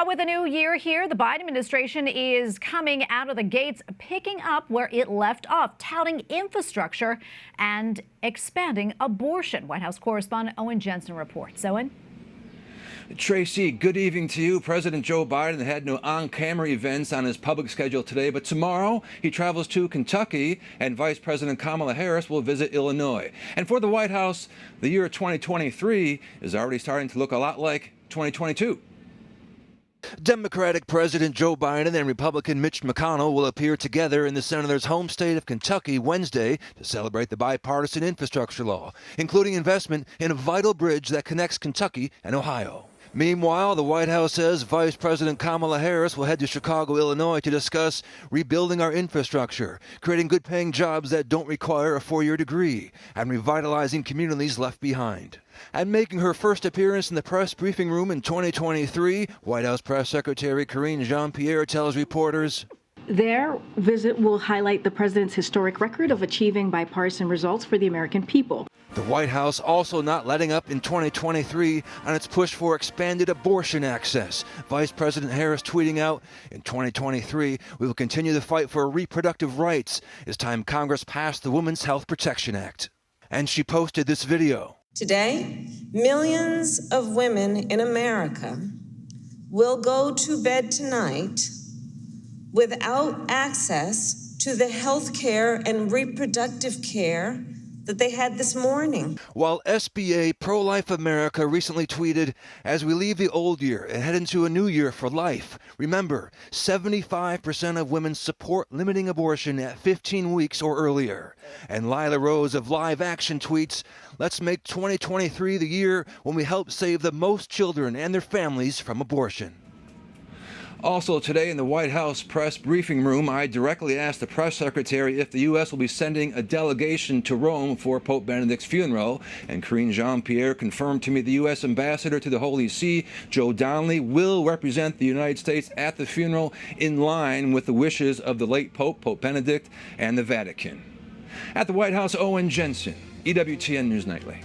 With a new year here, the Biden administration is coming out of the gates, picking up where it left off, touting infrastructure and expanding abortion. White House correspondent Owen Jensen reports. Owen? Tracy, good evening to you. President Joe Biden had no on-camera events on his public schedule today, but tomorrow he travels to Kentucky and Vice President Kamala Harris will visit Illinois. And for the White House, the year 2023 is already starting to look a lot like 2022. Democratic President Joe Biden and Republican Mitch McConnell will appear together in the senator's home state of Kentucky Wednesday to celebrate the bipartisan infrastructure law, including investment in a vital bridge that connects Kentucky and Ohio. Meanwhile, the White House says Vice President Kamala Harris will head to Chicago, Illinois to discuss rebuilding our infrastructure, creating good-paying jobs that don't require a four-year degree, and revitalizing communities left behind. And making her first appearance in the press briefing room in 2023, White House Press Secretary Karine Jean-Pierre tells reporters, their visit will highlight the president's historic record of achieving bipartisan results for the American people. The White House also not letting up in 2023 on its push for expanded abortion access. Vice President Harris tweeting out, in 2023, we will continue the fight for reproductive rights. It's time Congress passed the Women's Health Protection Act. And she posted this video. Today, millions of women in America will go to bed tonight without access to the health care and reproductive care that they had this morning. While SBA Pro-Life America recently tweeted, as we leave the old year and head into a new year for life, remember, 75% of women support limiting abortion at 15 weeks or earlier. And Lila Rose of Live Action tweets, let's make 2023 the year when we help save the most children and their families from abortion. Also today in the White House press briefing room, I directly asked the press secretary if the U.S. will be sending a delegation to Rome for Pope Benedict's funeral. And Karine Jean-Pierre confirmed to me the U.S. ambassador to the Holy See, Joe Donnelly, will represent the United States at the funeral in line with the wishes of the late Pope, Pope Benedict, and the Vatican. At the White House, Owen Jensen, EWTN News Nightly.